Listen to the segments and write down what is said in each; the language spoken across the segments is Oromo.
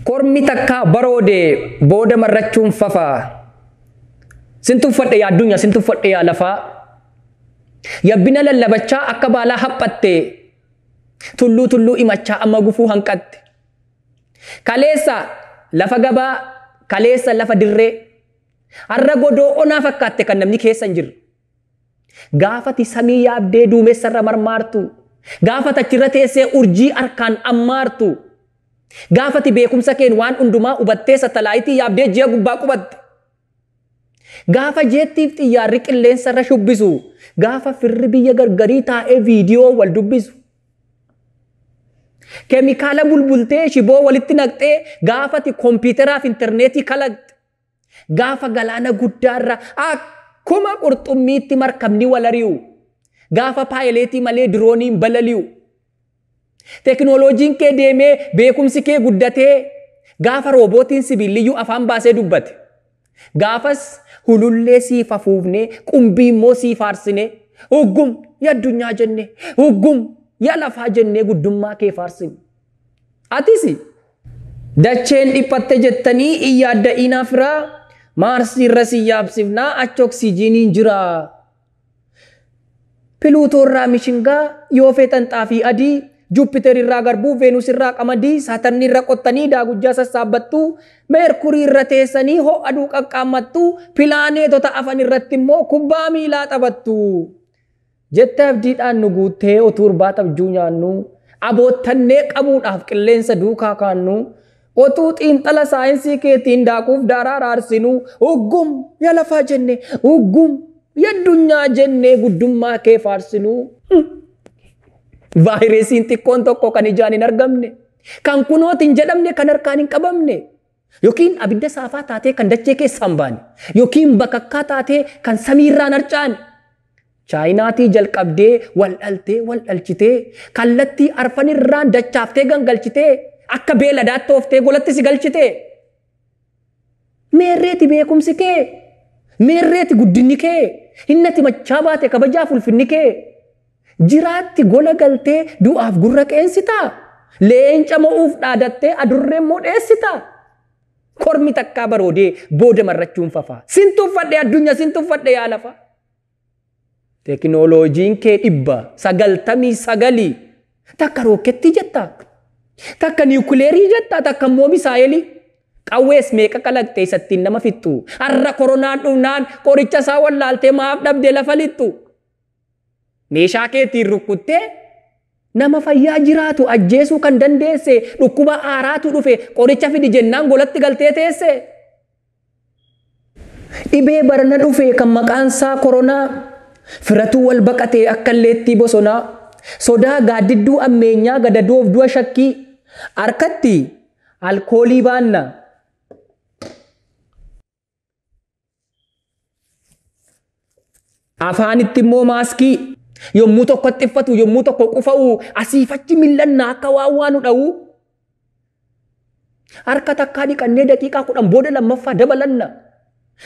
Kormi takka baroode booda marrachuun fafaa. Sintu fadhe yaa addunyaa, sintu fadhe yaa lafaa. Yabbina lallabachaa akka baalaa haphatte. Tulluu imachaa amma gufuu hanqatte. Kaleessa lafa gabaa, kaleessa lafa dirree. Har'a godoo onaa fakkaatte kan namni keessa hin jirre. Gaafati samii yaabdee duumessarra marmaartu. Gaafata achirra teessee urjii harkaan ammaartu. Gaafati beekumsa keen waan hundumaa hubattee satalaayitii yaabdee ji'a gubbaa qubatte. Gaafa jeettiif xiyyaarri qilleensarra shubbisu. Gaafa firri biyya gargarii taa'ee viidiyoo wal dubbisu. Keemikaala bulbultee shiboo walitti naqxee gaafati kompiitaraaf intarneetii kalaqxe. Gaafa galaana guddaarra akkuma qurxummiitti markabni wal ari'u. Gaafa paayileetii malee dirooniin balali'u. Teknooloojiin kee deemee beekumsi kee guddatee gaafa roobootiin sibiiliyyuu afaan baasee dubbate. Gaafas hulullee siif afuufnee qumbii immoo siif aarsine uggum yaa addunyaa jenne uggum yaa lafaa jennee guddummaa kee faarsine. Atis dacheen dhiphatte jettanii iyyaadda inaafraa Maarsii irra si yaabsifnaa achi oksijiiniin jira. Piluutoo irraa mishingaa yoo feetan xaafii adii Jupiter irraa garbuu Venus irraa qamadii Saatarni irra qottanii daagujjaa sassaabbattuu Meerkurii irra teessanii ho'aduu qaqqaammattuu pilaaneetota afan irratti immoo kubbaa miilaa taphattu. Jette abdiidhaan nu guuttee utuu irbaata abjuu nyaannu aboottannee qabuudhaaf qilleensa duukaa kaannu otuu xiinxala saayinsii keetiin daakuuf daaraa raarsinu uggum yaa lafaa jenne uggum yaa addunyaa jennee guddummaa kee faarsinu. Vaayirasiin xiqqoon tokko kan ijaan hin argamne, kan kunootiin jedhamne, kan harkaan hin qabamne, yookiin abidda saafaa taatee kan dachee keessaan baane, yookiin bakakkaa taatee kan samiirraan harcaane. Chaayinaatii jalqabdee wal dhalchitee kallattii arfanirraan dachaaftee gangalchitee akka beeladaatti ooftee golatti si galchitee. Meerreeti beekumsi kee, meerreeti guddinni kee, hinnati machaa baate kabajaaf ulfinni kee. Jiraatti gola galtee du'aaf gurra qeensita. Leenca mo'uuf dhaadattee adurreen modheessita. Kormi takkaa baroodee booda marrachuun fafaa. Sintuffadhe addunyaa, sintuffadhe yaa lafa. Teknooloojiin kee 999 takka rooketti jetta, takka niwukileerii jetta, takka immoo misaayilii. Qawwees meeqa kalaqxee isattiin nama fixxu. Har'a koronaan dhufnaan qoricha isaa wallaaltee maaf dhabdee lafa lixxu. Meeshaa keetiin rukkuttee nama fayyaa jiraatu ajjeesuu kan dandeesse dhukkuba aaraatu dhufe qoricha fidi jennaan golatti galtee teesse. Dhibee barana dhufe kan maqaan isaa koronaa firatuu wal baqatee akka illeettii bosonaa sodaa gaaddidduu ammeenyaa gadadoof du'a shakkii harkatti alkoolii baanna. Afaanitti immoo maaskii. Yommuu tokko xiffatu, yommuu tokko qufa'u, asiifachi millannaa akka waan dha'u. Harka takkaa dhiqannee daqiiqaa 10 booda lammaffaa dabalanna.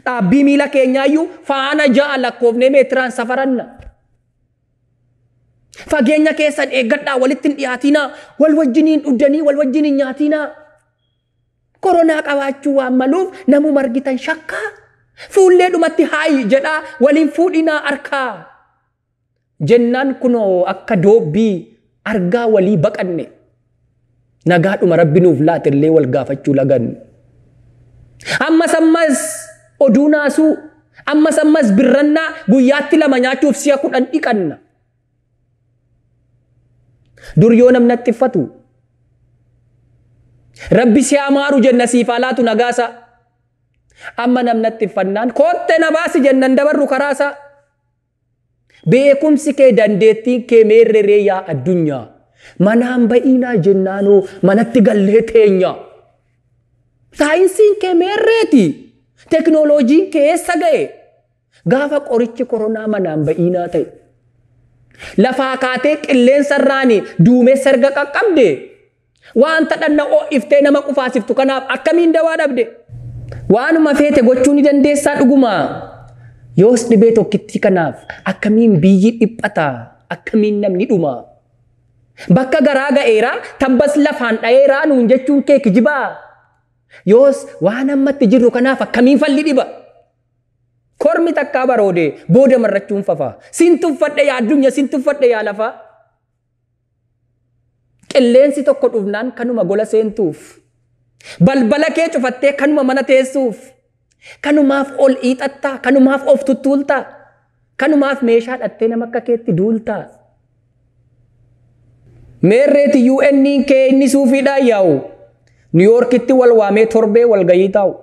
Dhaabbii miila keenyaayyuu faana 6 lakkoofnee meetiraan safaranna. Fageenya keessan eeggadhaa walitti hin dhiyaatinaa, wal wajjiniin dhuddanii wal wajjiniin nyaatinaa. Koronaa qabaachuu waan maluuf namuma argitan shakkaa. Fuullee dhumatti haayi jedhaa waliin fuudhinaa harkaa. Jennaan kunoo akka doobbii argaa walii baqanne. Nagaadhuma rabbi nuuf laatillee wal gaafachuu laganne. Ammas oduu naasuu, ammas birrannaa guyyaatti 2 nyaachuuf si'a 10 dhiqanna. Dur yoo namni xiffatu rabbi si amaaru jenna siifaa laatu nagaasa. Amma namni xiffannaan kootte na baasi jennan dabarru karaasa. Beekumsi kee dandeettiin kee meerree yaa addunyaa. Manaan ba'iinaa jennaanoo manatti gallee teenya. Saayinsiin kee meerreeti. Teknooloojiin kee eessa ga'e? Gaafa qorichi koronaa manaan ba'iinaa ta'e. Lafaa kaatee qilleensarraan duumessa erga qaqqabde. Wanta dhanna iftee nama qufaasiftu kanaaf akkamiin dawaa dhabde? Waanuma feete gochuu ni dandeessaa dhugumaa. Yoos dhibee tokkitti kanaaf akkamiin biyyi dhiphata, akkamiin namni dhuma. Bakka garaa ga'eeraa tabbas lafaan dhayeeraa nuun jechuun kee kijibaa. Yoos waan ammatti jirru kanaaf akkamiin falli dhiba? Kormi takkaa baroode booda marrachuun fafa. Sin tuffadhe yaa addunyaa, sin tuffadhe yaa lafa. Qilleensi tokko dhufnaan kanuma gola seentuuf. Balbala kee cufattee kanuma mana teessuuf. Kanumaaf ol hiixattaa, kanumaaf of tuttuultaa, kanumaaf meeshaa dhattee nama akka keetti duultaa. Meerreeti UN kee inni suufiidhaan yaa'u. Niiyorkitti wal waamee torbee wal gahii taa'u.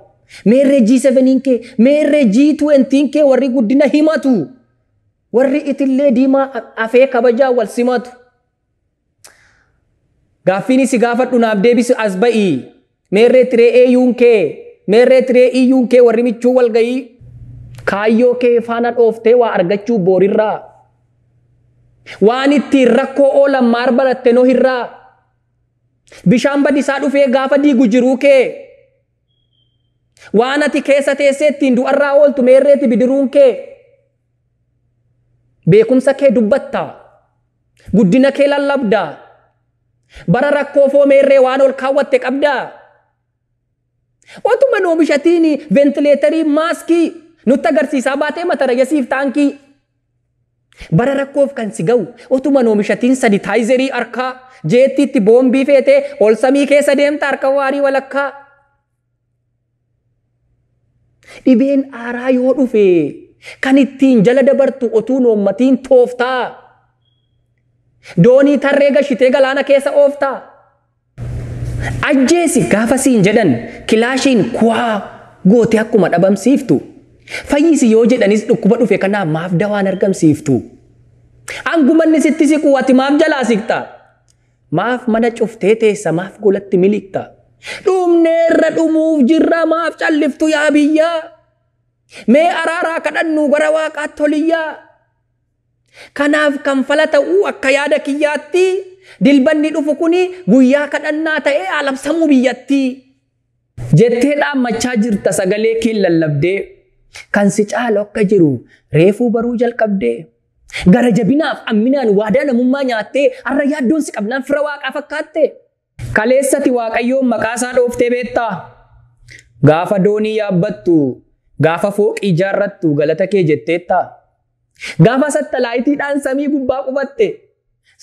Meerree G7 kee, meerree G20 kee warri guddina himatu. Warri itillee diimaa afee kabajaa wal simatu. Gaaffiin si gaafadhu naaf deebisu as ba'ii. Meerree tiree EU'n kee, meerree tiree EU'n kee warri michuu wal gahii. Kaayyoo kee faana dhooftee waa argachuu boorirraa. Waan ittiin rakkoo oolan maar baratte noo hirraa. Bishaan badisaa dhufee gaafa diigu jiruu kee. Waan ati keessa teessee ittiin du'arraa ooltu meerreeti bidiruun kee. Beekumsa kee dubbatta. Guddina kee lallabda. Bara rakkoo foo meerree waan ol kaawwatte qabda. Otuma oomishatiin ventileetarii maaskii nutti agarsiisaa baatee mata rayyasiif taankii. Bara rakkoof kan si ga'u otuma oomishatiin sanitaayizerii harkaa jeettiitti boombii feetee ol samii keessa deemta harka waarii walakkaa. Dhibeen aaraa yoo dhufe kan ittiin jala dabartu otuu noommatiin tooftaa. Doonii tarree gashitee galaana keessa ooftaa. Ajjeesi gaafa siin jedhan kilaashiin kuwaa goote akkuma dhabamsiiftu. Fayyisi yoo jedhanis dhukkuba dhufe kanaaf maaf dawaan argamsiiftu. Hangumanni sitti siqu ati maaf jalaa siqta. Maaf mana cuftee teessa maaf golatti miliqta. Dhumneerra dhumuuf jirra maaf calliftu yaa biyyaa. Mee araaraa kadhannu gara waaqaatti toliyyaa. Kanaaf kan fala ta'uu akka yaada kiyyaatti dilbanni dhufu kuni guyyaa kadhannaa ta'ee alabsamuu biyyatti. Jettee dhaammachaa jirta sagalee kee lallabdee. Kan si caalu akka jiru reefuu baruu jalqabdee. Gara jabinaaf amminaan waadaa namummaa nyaattee har'a yaaddoon si qabnaan fira waaqaa fakkaatte. Kaleessati waaqayyoon maqaasaa dhooftee beektaa. Gaafa doonii yaabbattu, gaafa fooqii ijaarrattu galata kee jetteetta. Gaafa sattalaayitiidhaan samii gubbaa qubatte,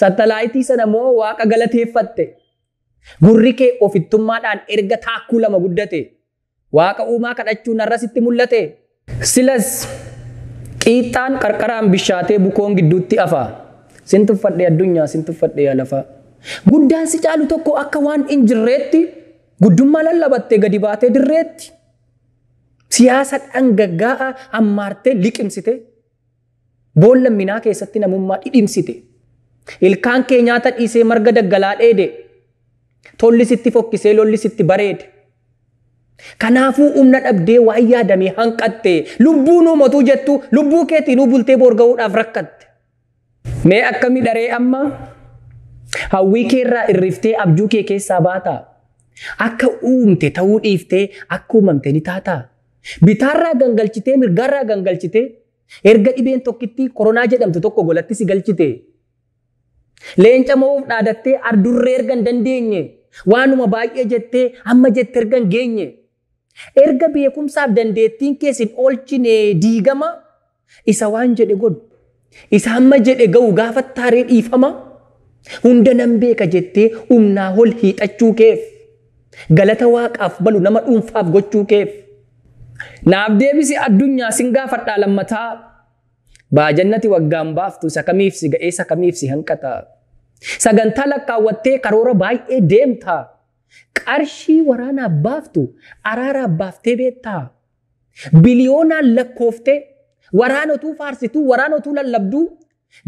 sattalaayitii sana moo waaqa galateeffatte. Gurri kee ofittummaadhaan erga taakkuu lama guddate. Waaqa uumaa kadhachuun har'a sitti mul'ate. Silas qiixxaan qarqaraan bishaatee bukoon gidduutti afaa. Sin tuffadhe addunyaa, sin tuffadhe yaa lafaa. Guddaan si caalu tokko akka waan hin jirreetti guddummaa lallabattee gadi baatee dirreetti. Siyaasa dhangaggaa'aa ammaartee liqimsite. Boolla minaa keessatti namummaa dhidhimsite. Ilkaan kee nyaata dhiisee marga daggalaa dheede. Tolli sitti fokkisee lolli sitti bareede. Kanaafuu humna dhabdee waan yaadamee hanqatte. Lubbuu nuumotuu jettu lubbuu keetiinuu bultee boorga'uudhaaf rakkatte. Mee akkami dharee amma hawwii keerraa irriftee abjuu kee keessaa baata. Akka uumte ta'uu dhiiftee akka uumamte ni taata. Bitaarraa gangalchitee mirgaarraa gangalchitee erga dhibeen tokkitti koronaa jedhamtu tokko golatti si galchite. Leenca moo'uuf dhaadattee ardurree erga hin dandeenye. Waanuma baay'ee jettee amma jette erga hin geenye. Erga beekumsaaf dandeettiin keessin oolchine diigama. Isa waan jedhe godhu. Isa amma jedhe ga'u gaafa taaree dhiifama. Hunda nan beeka jettee humnaa ol hiixachuu keef. Galata waaqaaf balu nama dhuunfaaf gochuu keef. Naaf deebisi addunyaa sin gaafadhaa lammataa. Baajannati waggaan baaftu isa kamiif si ga'ee isa kamiif si hanqata. Sagantaa lakkaawwattee karoora baay'ee deemta. Qarshii waraanaaf baaftu araaraaf baaftee beektaa. Biliyoonaan lakkooftee waraanotuu faarsituu waraanotuu lallabduu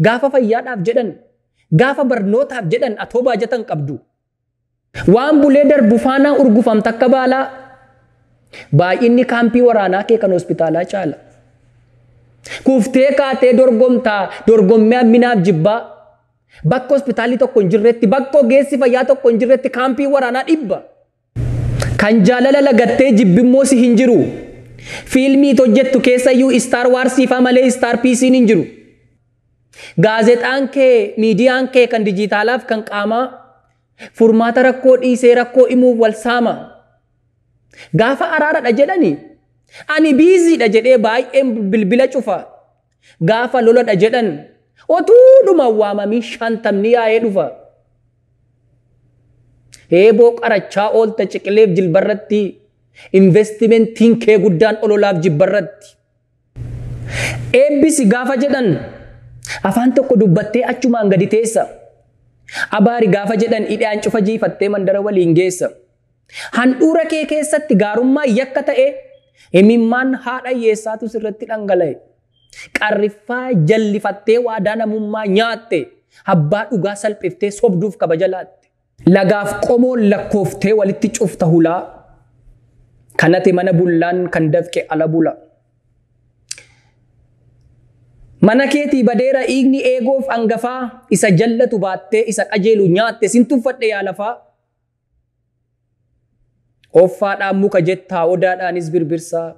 gaafa fayyaadhaaf jedhan gaafa barnootaaf jedhan atoo baajatan qabdu. Waan bulee darbu faanaa urgufamta akka baalaa. Baay'inni kaampii waraanaa kee kan hospitaalaa caala. Kuftee kaatee dorgomtaa dorgommii amminaaf jibbaa. Bakka hospitaalii tokko hin jirretti bakka ogeessi fayyaa tokko hin jirretti kaampii waraanaa dhibba. Kan jaalala lagattee jibbimmoo si hin jiru. Fiilmii hojjettu keessayyuu Star Warsiifaa malee Star PC'n hin jiru. Gaazexaan kee miidiyaan kee kan dijitaalaaf kan qaamaa furmaata rakkoo dhiisee rakkoo himuuf wal saama. Gaafa araara jedhani ani biiziidha jedhee baay'een bilbila cufa. Gaafa loladha jedhan otuudhuma waamamii 50 yaa'ee dhufa. Eeboo qarachaa oolta ciqileef jilbarratti investimentiin kee guddaan ololaaf jibbarratti. Eebbisi gaafa jedhan afaan tokko dubbattee achumaan gadi teessa. Abaari gaafa jedhan hidhaan cufa jiifattee mandara waliin geessa. Handhuura kee keessatti gaarummaa yakka ta'e imimmaan haadha hiyyeessaatu sirratti dhangala'e. Qarriffaa jallifattee waadaa namummaa nyaatte. Abbaa dhugaa salphiftee sobduuf kabaja laatte. Lagaaf qomoon lakkooftee walitti cufta hulaa. Kanate mana bullaan kan dafqe ala bula. Mana keetii badeera dhiigni eegoof angafaa isa jallatu baattee isa qajeelu nyaatte sin tuffadhe yaa lafaa. Offaadhaan muka jettaa odaadhaanis birbirsaa.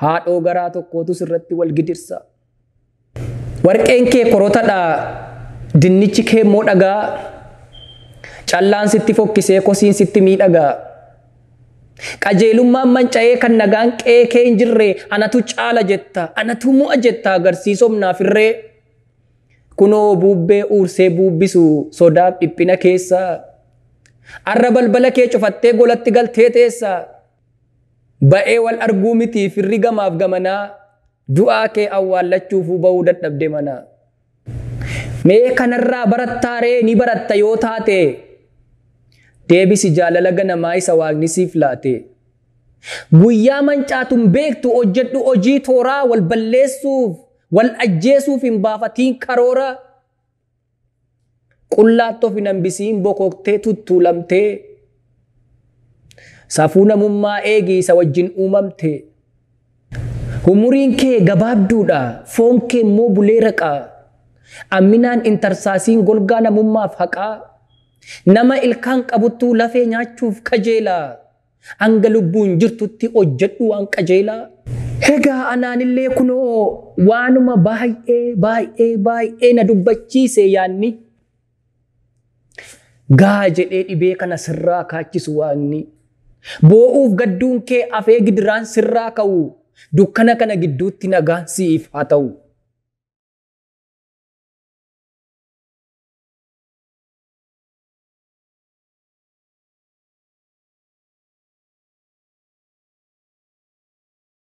Haadhoo garaa tokkootu sirratti wal gidirsa. Warqeen kee korotadhaa dinnichi kee immoo dhagaa. Callaan sitti fokkisee kosiin sitti miidhagaa. Qajeelummaan manca'ee kan nagaan qe'ee kee hin jirre anatu caala jetta anatu mo'a jetta agarsiisomnaaf irree. Kunoo buubbee uursee buubbisu sodaaf dhiphina keessa. Arra balbala kee cufattee golatti galtee teessa. Ba'ee wal arguu miti firri gamaaf gamanaa. Du'aa kee awwaallachuufuu ba'uu dadhabde mana. Mee kanarraa barattaaree ni baratta yoo taate. Deebisi jaalala ganamaa isa waaqni siif laate. Guyyaa mancaatuun beektu hojjedhu hojii tooraa wal balleessuuf wal ajjeesuuf hin baafatiin karoora. Qullaattoof hin hambisiin bokoktee tuttuulamtee. Safuu namummaa eegi isa wajjin uumamte. Umuriin kee gabaabduudha foon kee immoo bulee raqaa. Amminaan intarsaasiin golgaa namummaaf haqaa. Nama ilkaan qabuttuu lafee nyaachuuf kajeelaa. Hanga lubbuun jirtutti hojjedhu waan qajeelaa. Egaa anaanillee kunoo waanuma baay'ee na dubbachiise yaanni. Gaa jedhee dhibee kana sirraa kaachisu waaqni. Boo'uuf gadduun kee afee gidiraan sirraa ka'u. Dukkana kana gidduutti nagaan siif haa ta'u.